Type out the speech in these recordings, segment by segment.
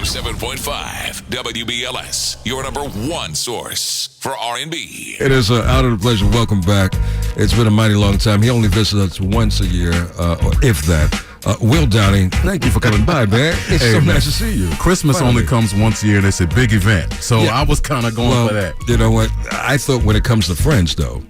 107.5 WBLS, your number one source for R&B. It is an honor and pleasure. Welcome back. It's been a mighty long time. He only visits us once a year, or if that. Will Downing, thank you for coming by, man. It's so nice to see you. Christmas only comes once a year, and it's a big event. So I was kind of going for that. You know what? I thought when it comes to friends, though,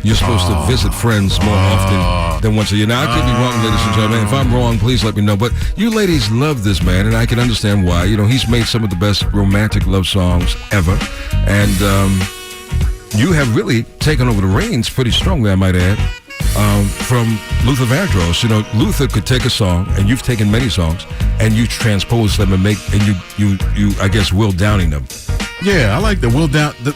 you're supposed to visit friends more often than once a year. Now, I could be wrong, ladies and gentlemen. If I'm wrong, please let me know. But you ladies love this man, and I can understand why. You know, he's made some of the best romantic love songs ever. And you have really taken over the reins pretty strongly, I might add, from Luther Vandross. You know, Luther could take a song, and you've taken many songs, and you transpose them and you I guess, Will Downing them. Yeah, I like the Will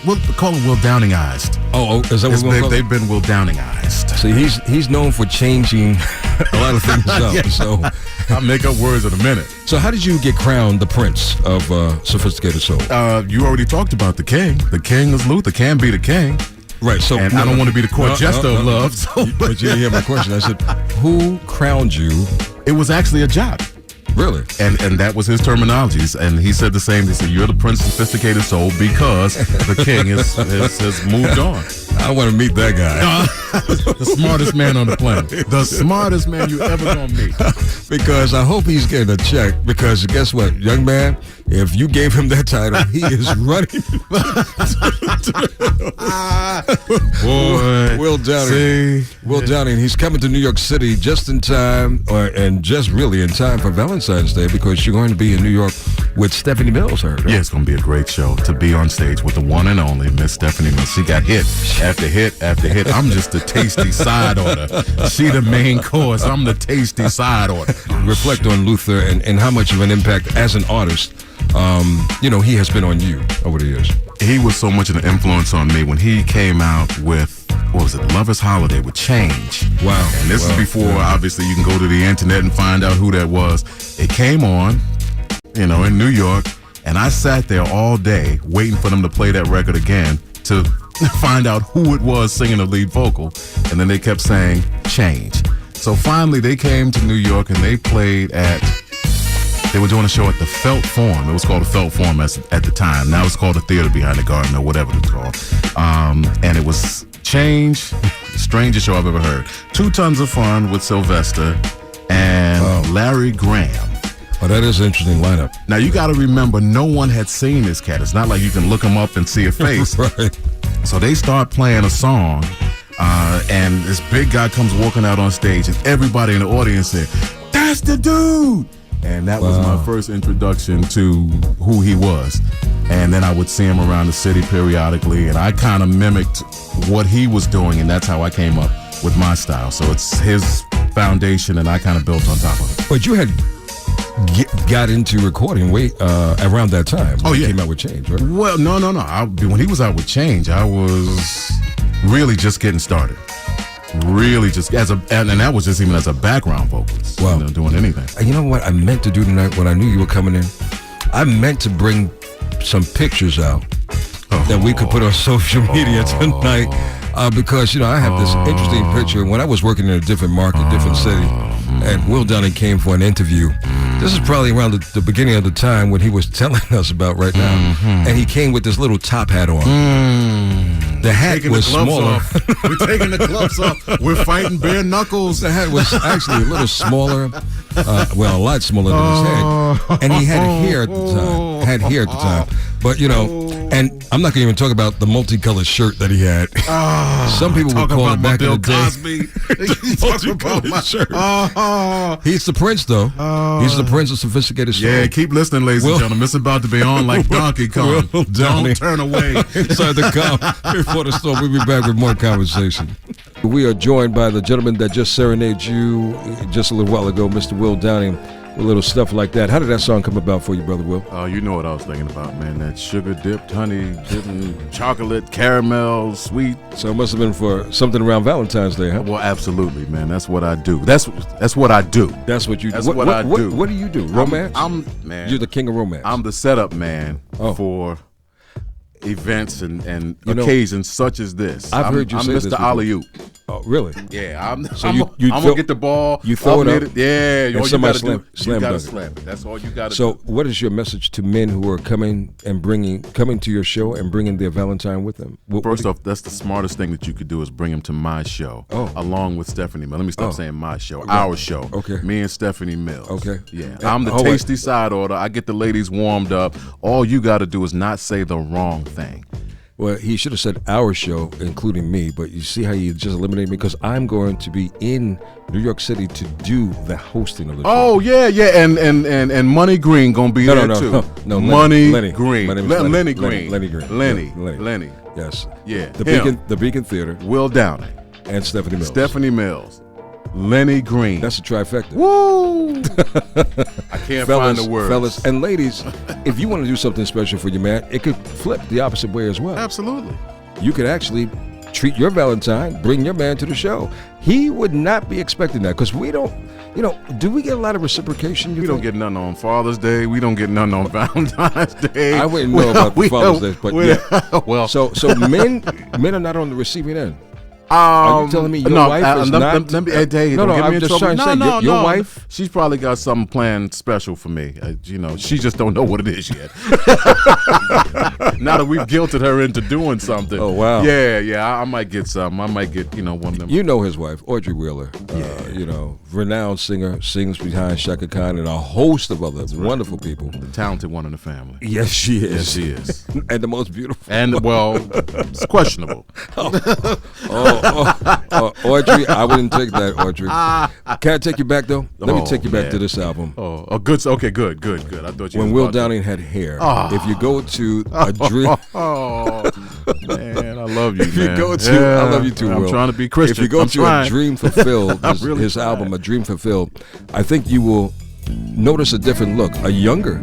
we'll call them Will Downingized. Oh, is that what we're call they've been Will Downingized. See, he's known for changing a lot of things up. Yeah. So I'll make up words in a minute. So how did you get crowned the Prince of Sophisticated Soul? You already talked about the king. The king is Luther. Can be the king. Right. So and I don't want to be the court jester of love. So. But you didn't hear my question. I said, who crowned you? It was actually a job. Really? And that was his terminologies. And he said the same. He said, you're the Prince of Sophisticated Soul because the king has moved on. I want to meet that guy. The smartest man on the planet. The smartest man you ever going to meet. Because I hope he's getting a check. Because guess what, young man? If you gave him that title, he is running. Boy, Will Downing. Will Downing. He's coming to New York City just in time, and just really in time for Valentine's Day, because you're going to be in New York with Stephanie Mills. I heard. Yeah, it's going to be a great show to be on stage with the one and only Miss Stephanie Mills. She got hit after hit after hit. I'm just the tasty side order. She the main course. I'm the tasty side order. Reflect on Luther and how much of an impact as an artist, you know, he has been on you over the years. He was so much of an influence on me when he came out with, what was it, Lover's Holiday with Change. Wow. And this is before, obviously, you can go to the internet and find out who that was. It came on, you know, in New York, and I sat there all day waiting for them to play that record again to find out who it was singing the lead vocal. And then they kept saying, Change. So finally, they came to New York, and they played they were doing a show at the Felt Forum. It was called the Felt Forum at the time. Now it's called the Theater Behind the Garden or whatever it's called. And it was Change, the strangest show I've ever heard. 2 Tons of Fun with Sylvester and Larry Graham. Oh, that is an interesting lineup. Now, you got to remember, no one had seen this cat. It's not like you can look him up and see a face. Right. So they start playing a song, and this big guy comes walking out on stage, and everybody in the audience said, "That's the dude!" And that was my first introduction to who he was. And then I would see him around the city periodically, and I kind of mimicked what he was doing, and that's how I came up with my style. So it's his foundation, and I kind of built on top of it. But you had got into recording around that time when he came out with Change, right? Well, no. When he was out with Change, I was really just getting started. Really just and that was just even as a background vocalist. Wow. You know, doing anything. You know what I meant to do tonight when I knew you were coming in? I meant to bring some pictures out that we could put on social media tonight. Because, you know, I have this interesting picture. When I was working in a different market, different city, and Will Downing came for an interview. This is probably around the beginning of the time when he was telling us about right now. And he came with this little top hat on. The hat was smaller. We're taking the gloves off. We're fighting bare knuckles. The hat was actually a little smaller. A lot smaller than his head. And he had hair at the time. But, you know, and I'm not going to even talk about the multicolored shirt that he had. Some people would call it back in the day. Multicolored shirt. He's the Prince, though. He's the Prince of Sophisticated Soul. Yeah, keep listening, ladies and gentlemen. It's about to be on like Donkey Kong. Don't turn away. Inside the com before the storm. We'll be back with more conversation. We are joined by the gentleman that just serenaded you just a little while ago, Mr. Will Downing. A little stuff like that. How did that song come about for you, Brother Will? Oh, you know what I was thinking about, man. That sugar-dipped, honey-dipped, chocolate, caramel, sweet. So it must have been for something around Valentine's Day, huh? Well, absolutely, man. That's what I do. That's what I do. That's what you do. That's what I do. What do you do? Romance? Man. You're the king of romance. I'm the setup man for events and occasions such as this. I've heard you say I'm this. Mr. Alley-oop. Oh, really? Yeah, I'm you gonna get the ball. You throw it up. Yeah, and all you somebody gotta do, slam you gotta dunk it. slam it. That's all you gotta do. So, what is your message to men who are coming to your show and bringing their Valentine with them? First off, that's the smartest thing that you could do is bring them to my show, along with Stephanie Mills. Let me stop saying my show, our show. Okay. Me and Stephanie Mills. Okay. Yeah, I'm the tasty side order. I get the ladies warmed up. All you got to do is not say the wrong thing. Well, he should have said our show, including me, but you see how you just eliminated me because I'm going to be in New York City to do the hosting of the show. Oh, yeah, and Money Green going to be there too. No, Lenny Green. Lenny Green. Lenny. Yes. Yeah. The Beacon Theater. Will Downing. And Stephanie Mills. Stephanie Mills. Lenny Green. That's a trifecta. Woo! I can't find the words. Fellas and ladies, if you want to do something special for your man, it could flip the opposite way as well. Absolutely. You could actually treat your Valentine, bring your man to the show. He would not be expecting that because we don't, do we get a lot of reciprocation? We don't get none on Father's Day. We don't get none on Valentine's Day. I wouldn't know about the Father's Day, but yeah. Well, so men are not on the receiving end. Are you telling me your wife is not? Let me, hey, no, I'm just trying to say, your wife? She's probably got something planned special for me. She just don't know what it is yet. Now that we've guilted her into doing something. Oh, wow. Yeah, I might get some. I might get, one of them. You know his wife, Audrey Wheeler. Renowned singer, sings behind Shaka Khan and a host of other wonderful people. The talented one in the family. Yes, she is. Yes, she is. And the most beautiful. And, well, it's questionable. Audrey, I wouldn't take that, Audrey. Can I take you back, though? Let me take you back to this album. Good. Okay, good. I thought you when Will Downing had hair. If you go to a dream. Oh, man, I love you, if you go to, I love you too, Will. I'm trying to be Christian. If you go to A Dream Fulfilled, his trying. album, A Dream Fulfilled, I think you will notice a different look. A younger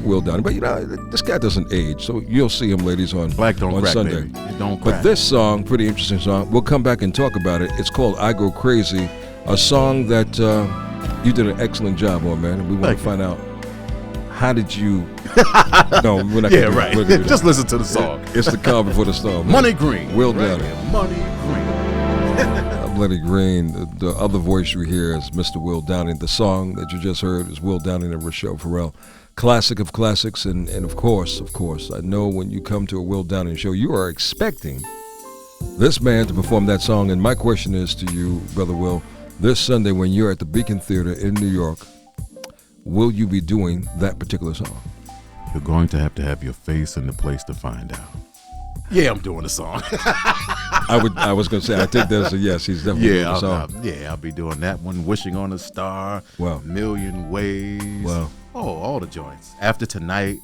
Will Downing. But, this guy doesn't age, so you'll see him, ladies, on Black don't on crack, Sunday. baby. It don't crack. But this song, pretty interesting song, we'll come back and talk about it. It's called I Go Crazy, a song that you did an excellent job on, man, and we want to find out how did you... No, we're not yeah, right. Just listen to the song. It's the calm before the storm. Money Green. Will Downing. Money Green. I'm Lenny Green. The other voice you hear is Mr. Will Downing. The song that you just heard is Will Downing and Rochelle Farrell. Classic of classics, and of course, I know when you come to a Will Downing show, you are expecting this man to perform that song. And my question is to you, Brother Will, this Sunday when you're at the Beacon Theater in New York, will you be doing that particular song? You're going to have your face in the place to find out. Yeah, I'm doing the song. I was going to say, I think that's a yes. He's definitely doing the song. I'll be doing that one. Wishing on a Star. Wow. Million Ways. Wow. Oh, all the joints. After Tonight.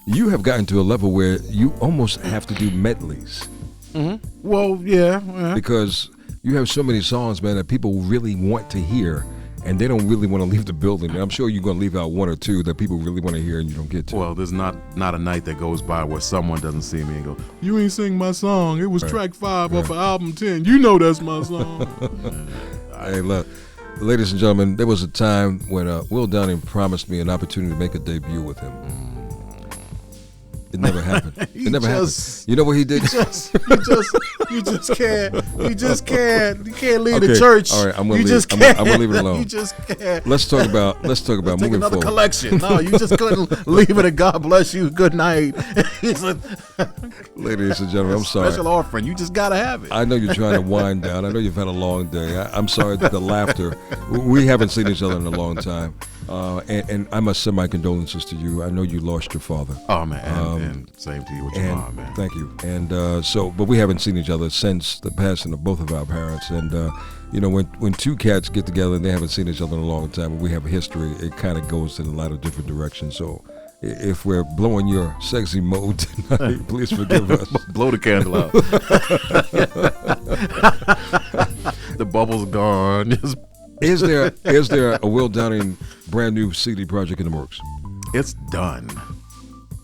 You have gotten to a level where you almost have to do medleys. Mm-hmm. Well, yeah. Because you have so many songs, man, that people really want to hear, and they don't really want to leave the building. And I'm sure you're going to leave out one or two that people really want to hear and you don't get to. Well, there's not a night that goes by where someone doesn't see me and go, you ain't sing my song. It was track 5 off of album 10. You know that's my song. Hey, look, ladies and gentlemen, there was a time when Will Downing promised me an opportunity to make a debut with him. It never happened. It never happened. You know what he did? You just can't. You just can't. You can't leave the church. All right, I'm gonna leave. Just can't. I'm gonna leave it alone. You just can't. Let's talk about moving another forward. Collection. No, you just couldn't leave it. And God bless you. Good night. Ladies and gentlemen, I'm sorry. Special offering. You just gotta have it. I know you're trying to wind down. I know you've had a long day. I'm sorry that the laughter. We haven't seen each other in a long time. And I must send my condolences to you. I know you lost your father. Oh, man. And same to you with your mom, man. Thank you. And but we haven't seen each other since the passing of both of our parents. And, when two cats get together and they haven't seen each other in a long time, and we have a history, it kind of goes in a lot of different directions. So if we're blowing your sexy mode tonight, please forgive us. Blow the candle out. The bubble's gone. Is there a Will Downing brand new CD project in the works? It's done.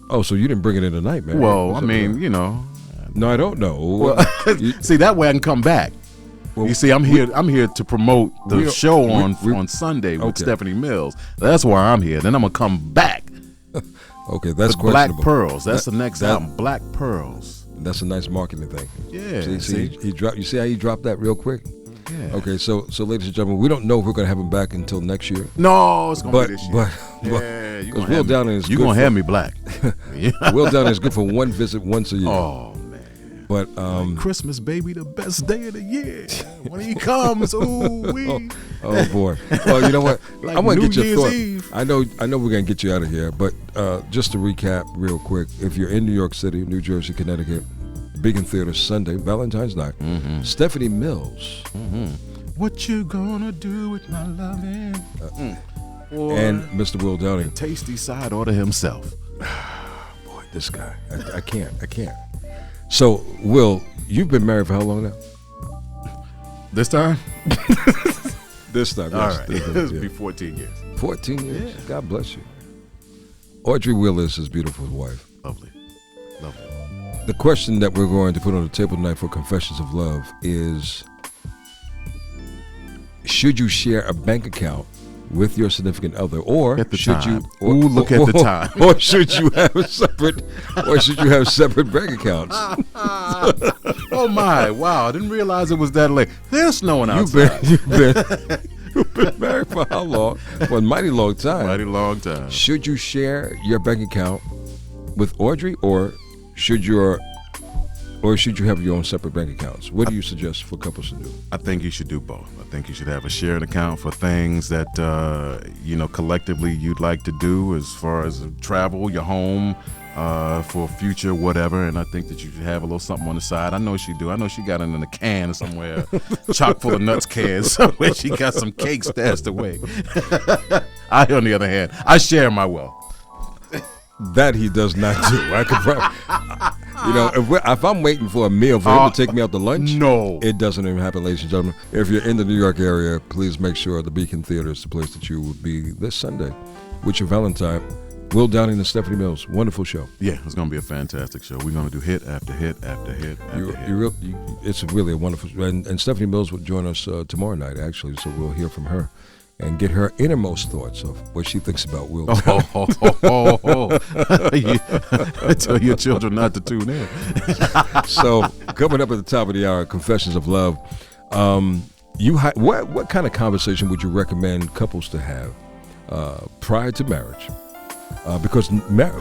Oh, so you didn't bring it in tonight, man? Well, I mean, No, I don't know. Well, see, that way I can come back. Well, you see, I'm here to promote the show on Sunday with Stephanie Mills. That's why I'm here. Then I'm gonna come back. Okay, that's Black questionable. Pearls. That's the next album. Black Pearls. That's a nice marketing thing. Yeah. See, he dropped. You see how he dropped that real quick? Yeah. Okay, so ladies and gentlemen, we don't know if we're going to have him back until next year. No, it's gonna be this year. But because Will Downing is you're gonna have me black. Will Downing is good for one visit once a year. Oh man. But Christmas, baby, the best day of the year. When he comes, ooh wee. Oh boy. Well, you know what? Like I'm gonna New get your Year's thought. Eve. I know we're gonna get you out of here, but just to recap real quick, if you're in New York City, New Jersey, Connecticut, Beacon Theater Sunday, Valentine's night, Stephanie Mills. What you gonna do with my loving? And Mr. Will Downing. Tasty side order himself. Boy, this guy. I can't. So, Will, you've been married for how long now? This time? This time, All yes. right. This It'll time, be yeah. 14 years. 14 years. Yeah. God bless you. Audrey Willis is beautiful wife. Lovely. The question that we're going to put on the table tonight for Confessions of Love is, should you share a bank account with your significant other, or At the should time. you? Ooh, look at the time. Or should you have separate bank accounts? Oh my! Wow! I didn't realize it was that late. There's snowing You've outside. been married for how long? For a mighty long time. Mighty long time. Should you share your bank account with Audrey, or should you have your own separate bank accounts? What do you suggest for couples to do? I think you should do both. I think you should have a shared account for things that collectively you'd like to do, as far as travel, your home, for future whatever. And I think that you should have a little something on the side. I know she do. I know she got it in a can somewhere, chock full of nuts cans somewhere. She got some cake stashed away. I, on the other hand, I share my wealth. That he does not do. I could probably, if I'm waiting for a meal for him to take me out to lunch, No. it doesn't even happen, ladies and gentlemen. If you're in the New York area, please make sure the Beacon Theater is the place that you will be this Sunday with your Valentine. Will Downing and Stephanie Mills, wonderful show. Yeah, it's going to be a fantastic show. We're going to do hit after hit after hit after hit. It's really a wonderful show. And Stephanie Mills will join us tomorrow night, actually, so we'll hear from her and get her innermost thoughts of what she thinks about Will. I tell your children not to tune in. So, coming up at the top of the hour, Confessions of Love. What kind of conversation would you recommend couples to have prior to marriage? Because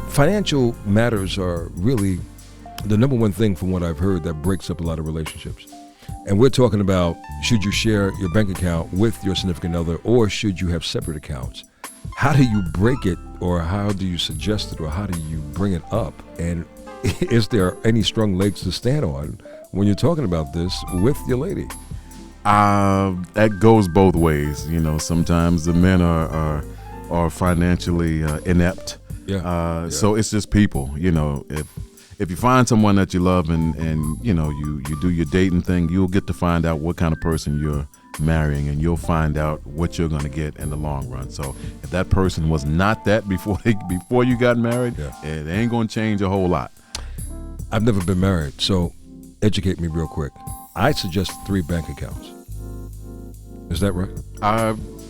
financial matters are really the number one thing, from what I've heard, that breaks up a lot of relationships. And we're talking about, should you share your bank account with your significant other, or should you have separate accounts? How do you break it, or how do you suggest it, or how do you bring it up? And is there any strong legs to stand on when you're talking about this with your lady? That goes both ways. Sometimes the men are financially inept. Yeah. So it's just people. If you find someone that you love and you do your dating thing, you'll get to find out what kind of person you're marrying, and you'll find out what you're going to get in the long run. So if that person was not that before you got married, it ain't going to change a whole lot. I've never been married, so educate me real quick. I suggest 3 bank accounts. Is that right?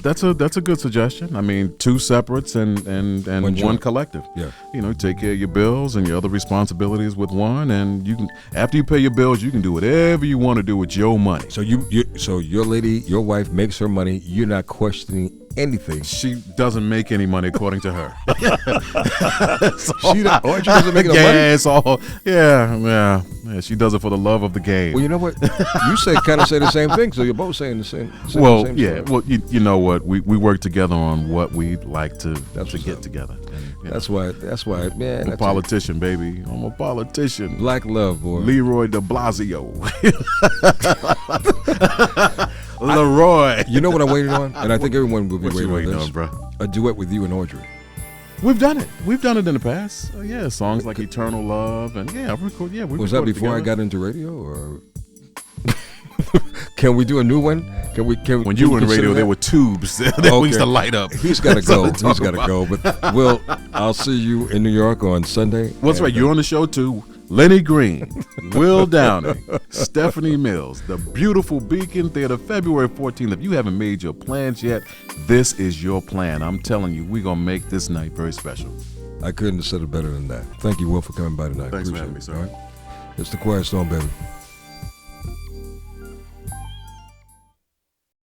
That's a good suggestion. I mean, 2 separates and one collective. Yeah. Take care of your bills and your other responsibilities with one, and you can, after you pay your bills, you can do whatever you want to do with your money. So so your lady, your wife makes her money. You're not questioning anything. She doesn't make any money, according to her. She doesn't make no money. It's all yeah. She does it for the love of the game. Well, you know what? You kind of say the same thing. So you're both saying the same. Well, the same yeah. story. Well, you know what? We work together on what we'd like to what's get up. together. And, That's why, man. I'm a politician, baby. I'm a politician. Black love, boy. Leroy de Blasio. Leroy. You know what I'm waiting on? And I think everyone will be What you waiting on waiting this. on, bro? A duet with you and Audrey. We've done it. We've done it in the past. Songs like Eternal Love, and Was that before I got into radio, or can we do a new one? When you were in radio, there were tubes that we used to light up. He's got to go. That's what He's got to go. But Will, I'll see you in New York on Sunday. What's right? You're on the show too. Lenny Green, Will Downing, Stephanie Mills, the beautiful Beacon Theater, February 14th. If you haven't made your plans yet, this is your plan. I'm telling you, we're going to make this night very special. I couldn't have said it better than that. Thank you, Will, for coming by tonight. Thanks for Appreciate having me, it. sir. All It's the Quiet Storm, baby.